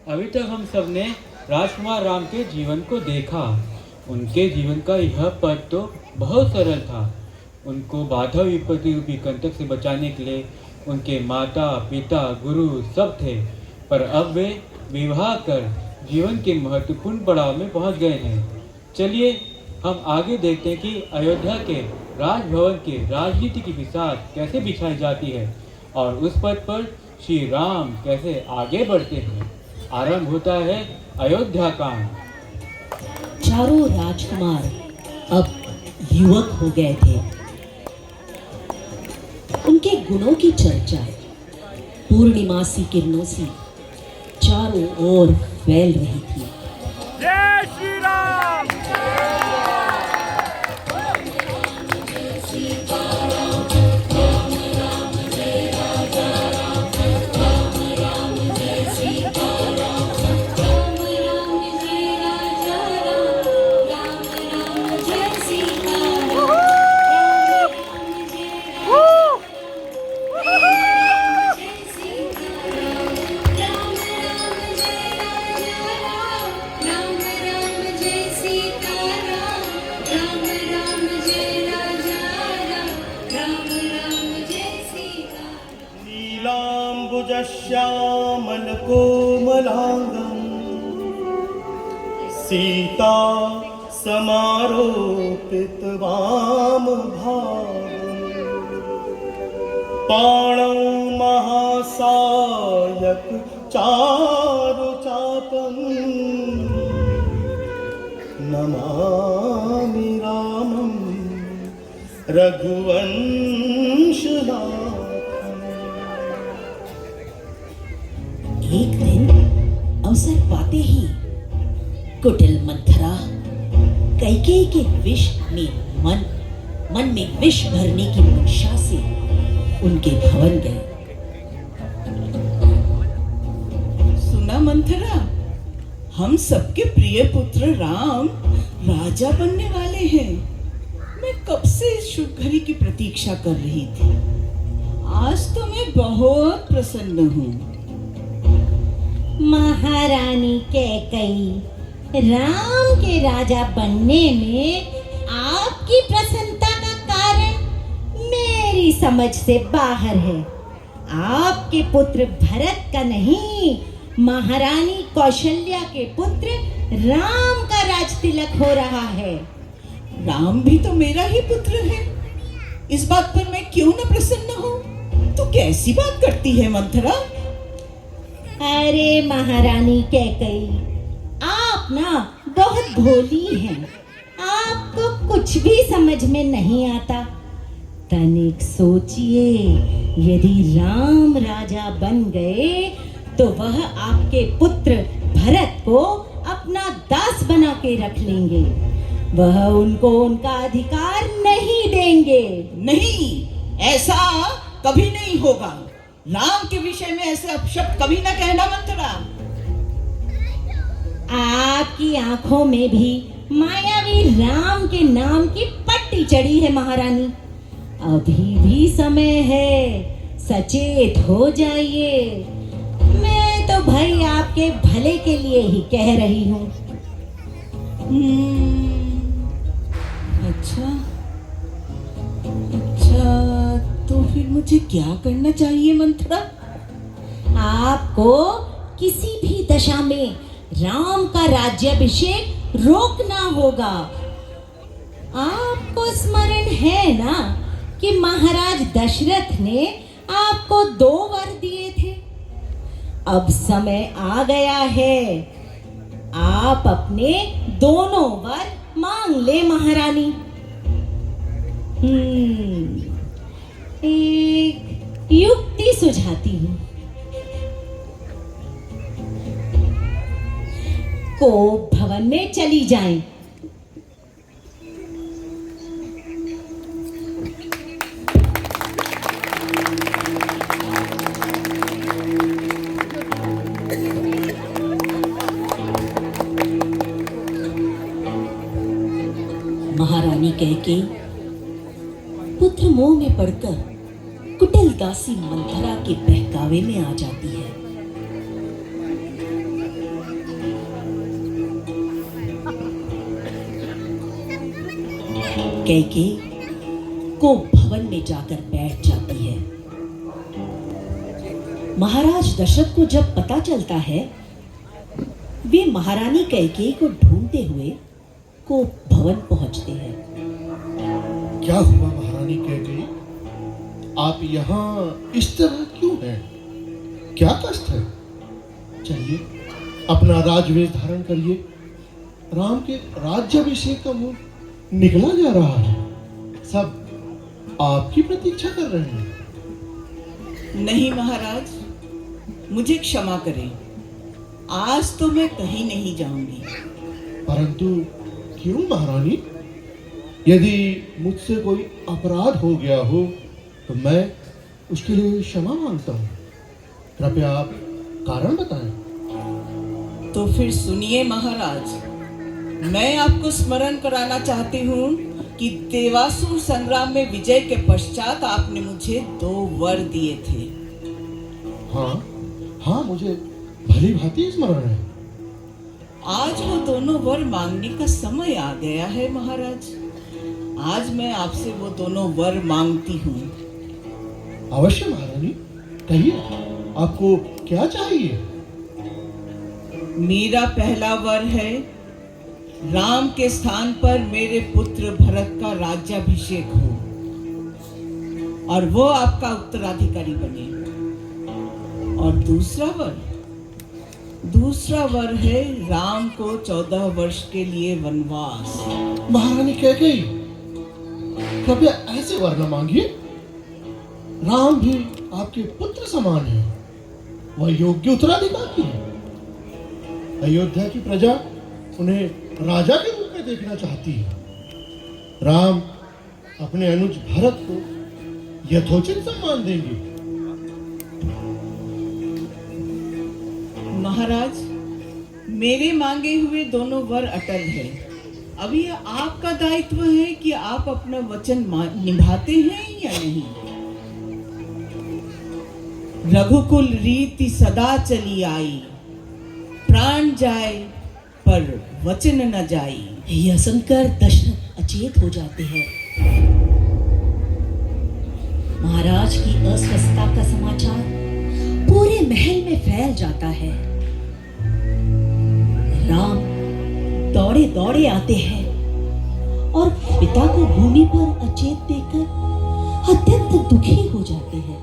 अभी तक हम सब ने राजकुमार राम के जीवन को देखा। उनके जीवन का यह पथ तो बहुत सरल था। उनको बाधा विपत्ति रूपी कंटक से बचाने के लिए उनके माता पिता गुरु सब थे, पर अब वे विवाह कर जीवन के महत्वपूर्ण पड़ाव में पहुंच गए हैं। चलिए हम आगे देखते हैं कि अयोध्या के राजभवन के राजनीति की बिसात कैसे बिछाई जाती है और उस पथ पर श्री राम कैसे आगे बढ़ते हैं। आरंभ होता है अयोध्या कांड। चारों राजकुमार अब युवक हो गए थे। उनके गुणों की चर्चा पूर्णिमासी किरणों से चारों ओर फैल रही थी। जय श्री राम। श्यामलकोमलांगं सीता समारोपित वामभागं पाणौ महासायक चारुचापं नमामि रामं रघुवंशनाथम्। एक दिन अवसर पाते ही कुटिल मंथरा कैकेयी के विष में मन में विष भरने की मंशा से उनके भवन गए। सुना मंथरा, हम सबके प्रिय पुत्र राम राजा बनने वाले हैं। मैं कब से इस शुभ घड़ी की प्रतीक्षा कर रही थी। आज तो मैं बहुत प्रसन्न हूँ। महारानी कैकेयी, राम के राजा बनने में आपकी प्रसन्नता का कारण मेरी समझ से बाहर है। आपके पुत्र भरत का नहीं, महारानी कौशल्या के पुत्र राम का राज तिलक हो रहा है। राम भी तो मेरा ही पुत्र है। इस बात पर मैं क्यों न प्रसन्न हूँ? तू कैसी बात करती है मंथरा? अरे महारानी कैकेयी, आप ना बहुत भोली हैं। आपको कुछ भी समझ में नहीं आता। तनिक सोचिए, यदि राम राजा बन गए तो वह आपके पुत्र भरत को अपना दास बना के रख लेंगे। वह उनको उनका अधिकार नहीं देंगे। नहीं, ऐसा कभी नहीं होगा। राम के विषय में ऐसे अपशब्द कभी ना कहना मंथरा। आपकी आंखों में भी मायावी राम के नाम की पट्टी चढ़ी है महारानी। अभी भी समय है, सचेत हो जाइए। मैं तो भाई आपके भले के लिए ही कह रही हूँ। अच्छा, तो फिर मुझे क्या करना चाहिए मंथरा? आपको किसी भी दशा में राम का राज्याभिषेक रोकना होगा। आपको स्मरण है ना कि महाराज दशरथ ने आपको 2 वर दिए थे। अब समय आ गया है, आप अपने दोनों वर मांग ले महारानी। एक युक्ति सुझाती हूँ। कोप भवन में चली जाएं। महारानी कैकेयी पुत्र मोह में पड़कर कुटिल दासी मंथरा के बहकावे में आ जाती है। कैकेयी को भवन में जाकर बैठ जाती है। महाराज दशरथ को जब पता चलता है, वे महारानी कैकेयी को ढूंढते हुए को भवन पहुंचते हैं। क्या हुआ महारानी कैकेयी? आप यहाँ इस तरह क्यों हैं? क्या कष्ट है? चलिए अपना राजवेश धारण करिए। राम के राज्याभिषेक का मुहूर्त निकला जा रहा है। सब आपकी प्रतीक्षा कर रहे हैं। नहीं महाराज, मुझे क्षमा करें, आज तो मैं कहीं नहीं जाऊंगी। परंतु क्यों महारानी? यदि मुझसे कोई अपराध हो गया हो तो मैं उसके लिए क्षमा मांगता हूँ। कृपया आप कारण बताएं। तो फिर सुनिए महाराज, मैं आपको स्मरण कराना चाहती हूँ कि देवासुर संग्राम में विजय के पश्चात आपने मुझे 2 वर दिए थे। हाँ हाँ, मुझे भली भांति स्मरण है। आज वो दोनों वर मांगने का समय आ गया है महाराज। आज मैं आपसे वो दोनों वर मांगती हूँ। अवश्य महारानी, कहिए आपको क्या चाहिए? मेरा पहला वर है, राम के स्थान पर मेरे पुत्र भरत का राज्याभिषेक हो और वो आपका उत्तराधिकारी बने। और दूसरा वर है, राम को 14 वर्ष के लिए वनवास। महारानी कैकेयी, कृपया ऐसे वर न मांगिए। राम भी आपके पुत्र समान है, वह योग्य उत्तराधिकारी है। अयोध्या की प्रजा उन्हें राजा के रूप में देखना चाहती है। राम अपने अनुज भरत को यथोचित सम्मान देंगे। महाराज, मेरे मांगे हुए दोनों वर अटल है। अब यह आपका दायित्व है कि आप अपना वचन निभाते हैं या नहीं। रघुकुल रीति सदा चली आई, प्राण जाए पर वचन न जाई। यह सुनकर दशरथ अचेत हो जाते हैं। महाराज की अस्वस्थता का समाचार पूरे महल में फैल जाता है। राम दौड़े दौड़े आते हैं और पिता को भूमि पर अचेत देखकर अत्यंत दुखी हो जाते हैं।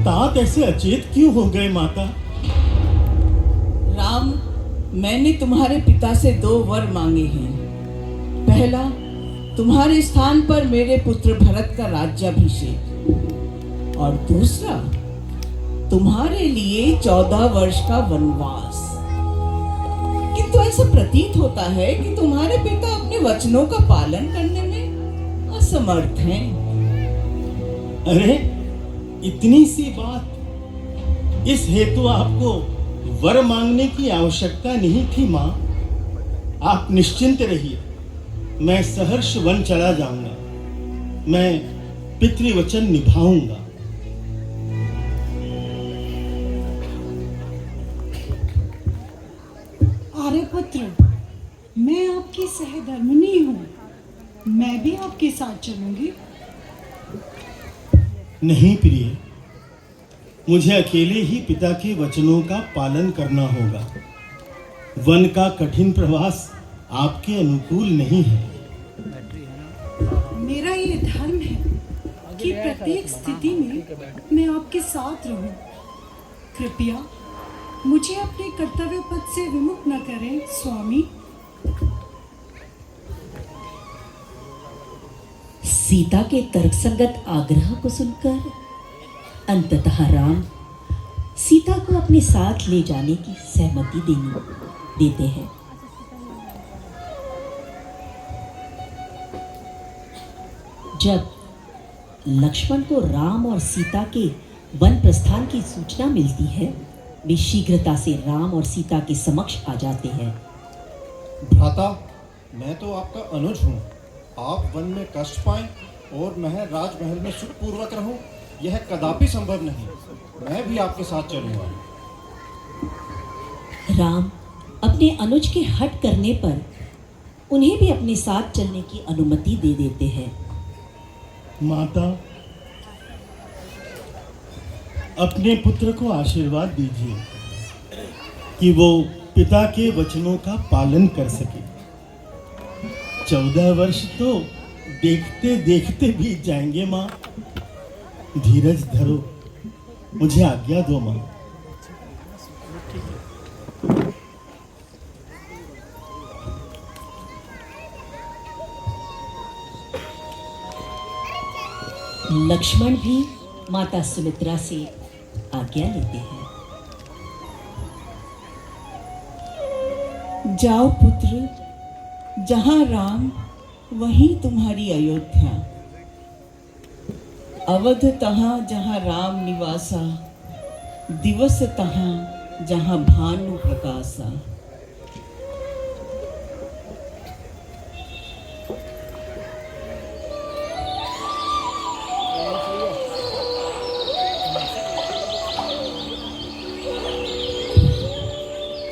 तात ऐसे अचेत क्यों हो गए माता? राम, मैंने तुम्हारे पिता से 2 वर मांगे हैं। पहला, तुम्हारे स्थान पर मेरे पुत्र भरत का राज्याभिषेक, और दूसरा, तुम्हारे लिए 14 वर्ष का वनवास। किंतु ऐसा प्रतीत होता है कि तुम्हारे पिता अपने वचनों का पालन करने में असमर्थ हैं। अरे इतनी सी बात, इस हेतु आपको वर मांगने की आवश्यकता नहीं थी माँ। आप निश्चिंत रहिए, मैं सहर्ष वन चला जाऊंगा। मैं पितृवचन निभाऊंगा। आर्यपुत्र, मैं आपकी सहधर्मिणी हूँ, मैं भी आपके साथ चलूंगी। नहीं प्रिय, मुझे अकेले ही पिता के वचनों का पालन करना होगा। वन का कठिन प्रवास आपके अनुकूल नहीं है। मेरा ये धर्म है कि प्रत्येक स्थिति में मैं आपके साथ रहूं। कृपया मुझे अपने कर्तव्य पथ से विमुख न करें स्वामी। सीता के तर्कसंगत आग्रह को सुनकर अंततः राम सीता को अपने साथ ले जाने की सहमति देते हैं। जब लक्ष्मण को राम और सीता के वन प्रस्थान की सूचना मिलती है, वे शीघ्रता से राम और सीता के समक्ष आ जाते हैं। भ्राता, मैं तो आपका अनुज हूँ। आप वन में कष्ट पाएं और मैं राजमहल में सुखपूर्वक रहूं, यह कदापि संभव नहीं। मैं भी आपके साथ चलूंगा। राम अपने अनुज के हट करने पर उन्हें भी अपने साथ चलने की अनुमति दे देते हैं। माता, अपने पुत्र को आशीर्वाद दीजिए कि वो पिता के वचनों का पालन कर सके। 14 वर्ष तो देखते देखते बीत जाएंगे माँ। धीरज धरो, मुझे आज्ञा दो माँ। लक्ष्मण भी माता सुमित्रा से आज्ञा लेते हैं। जाओ पुत्र, जहाँ राम वहीं तुम्हारी अयोध्या। अवध तहाँ जहाँ राम निवासा, दिवस तहाँ जहाँ भानु प्रकाशा।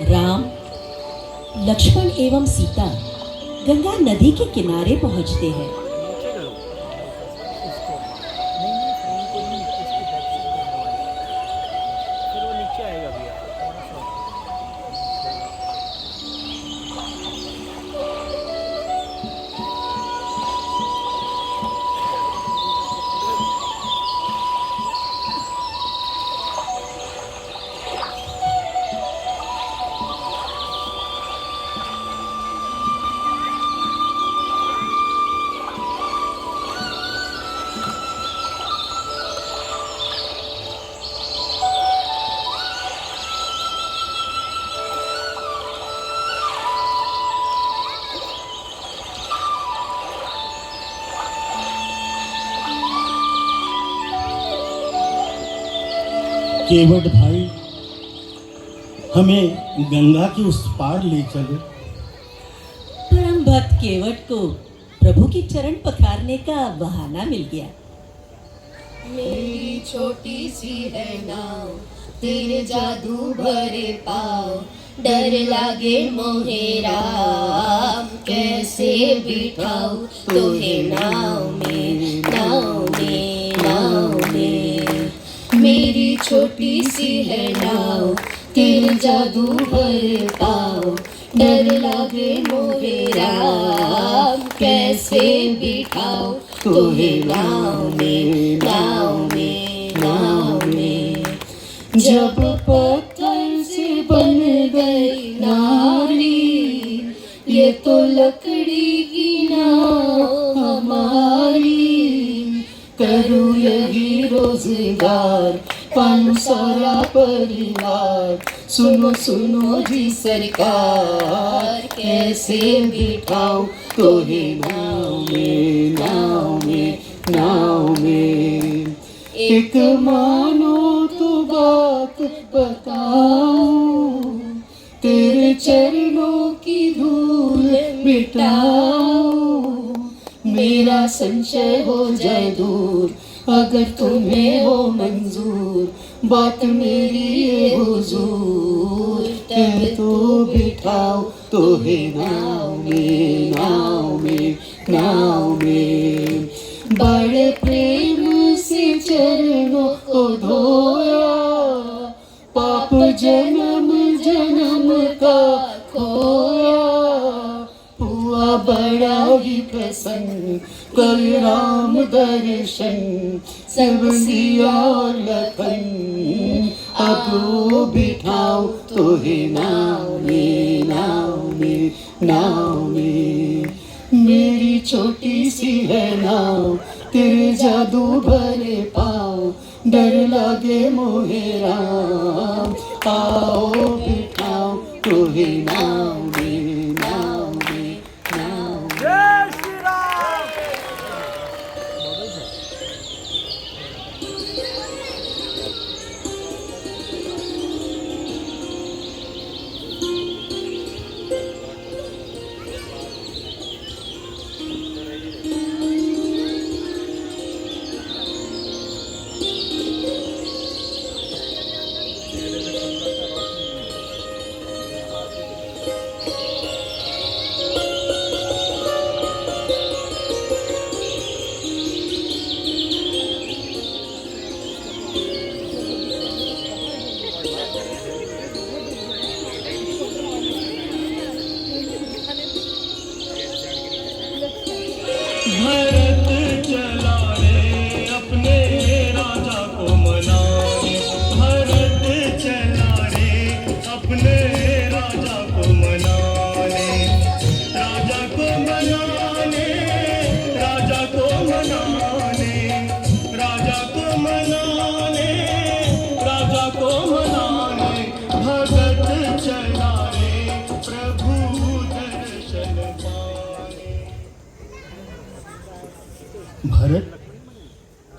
राम, लक्ष्मण एवं सीता गंगा नदी के किनारे पहुंचते हैं। केवट भाई, हमें गंगा के उस पार ले चलो। परम भक्त केवट को प्रभु की चरण पखारने का बहाना मिल गया। मेरी छोटी सी है नाव, तेरे जादू भरे पाँव, डर लागे मोहे राम, कैसे बिठाऊं तुहे नाव में, नाव में, नाव में। मेरी छोटी सी है नाव, तेरे जादू भरे पाँव, डर लागे मोहे राम, कैसे बिठाऊं तुहे नाव में, नाव में, नाव में। जब पत्थर से बन गई नारी, ये तो लकड़ी की नाव हमारी। करूँ यही रोजगार, पालूं सारा परिवार, सुनो सुनो जी सरकार, कैसे बिठाऊं तोहे नाव में, नाव में, नाव में। एक मानो तो बात बताऊं, तेरे चरणों की धूल मिटाऊं, मेरा संशय हो जाए दूर, अगर तुम्हें हो मंजूर, बात मेरी ये हुजूर, तब तो बिठाओ तोहे नाव में, नाव में, नाव में। बड़े प्रेम से चरणों को धोया, पाप जन्म जन्म का खोया, हुआ बड़ा ही प्रसन्न कर राम दर्शन, सब सिया और लखन, अब वो बिठाओ तोहे नाव में, नाव में, नाव में। मेरी छोटी सी है नाव, तेरे जादू भरे पाँव, डर लागे मोहे राम, आओ बिठाओ तोहे नाव में, नाव में, नाव में। जय श्री राम।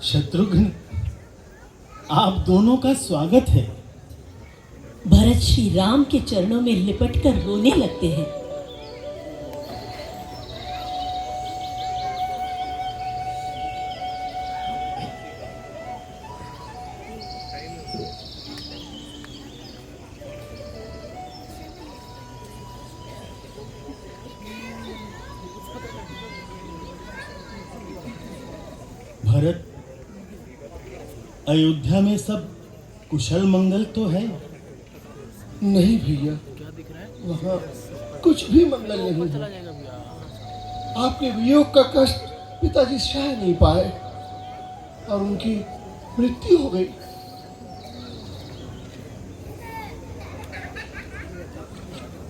शत्रुघ्न, आप दोनों का स्वागत है। भरत श्री राम के चरणों में लिपट कर रोने लगते हैं। भरत, अयोध्या में सब कुशल मंगल तो है? नहीं भैया, वहाँ कुछ भी मंगल नहीं है। आपके वियोग का कष्ट पिताजी सह नहीं पाए और उनकी मृत्यु हो गई।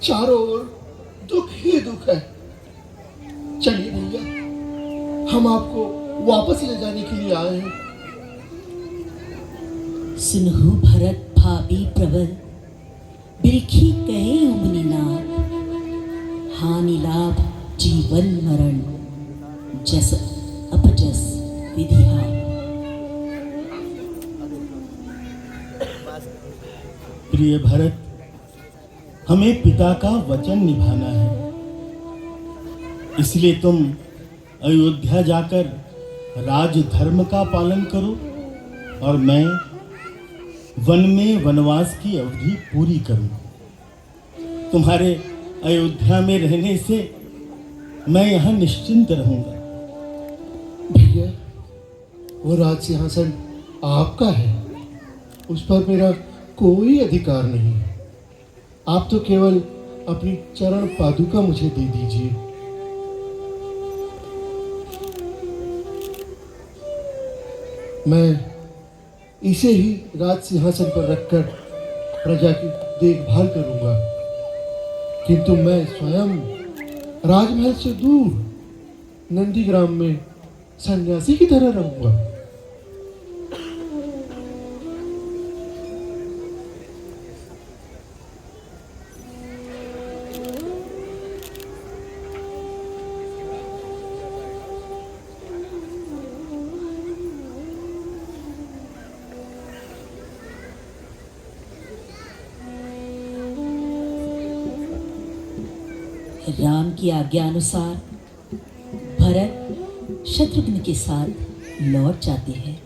चारों ओर दुख ही दुख है। चलिए भैया, हम आपको वापस ले जाने के लिए आए हैं। सुनहु भरत भाभी प्रबल, बिरखी कहे उमनी नाथ, हानि लाभ जीवन मरण, जस अपजस विधिहा। प्रिय भरत, हमें पिता का वचन निभाना है, इसलिए तुम अयोध्या जाकर राजधर्म का पालन करो और मैं वन में वनवास की अवधि पूरी करूं। तुम्हारे अयोध्या में रहने से मैं यहाँ निश्चिंत रहूंगा। भैया, वो राज सिंहासन आपका है, उस पर मेरा कोई अधिकार नहीं। आप तो केवल अपनी चरण पादुका मुझे दे दीजिए। मैं इसे ही राज सिंहासन पर रखकर प्रजा की देखभाल करूंगा, किंतु मैं स्वयं राजमहल से दूर नंदीग्राम में सन्यासी की तरह रहूंगा। राम की आज्ञा अनुसार भरत शत्रुघ्न के साथ लौट जाते हैं।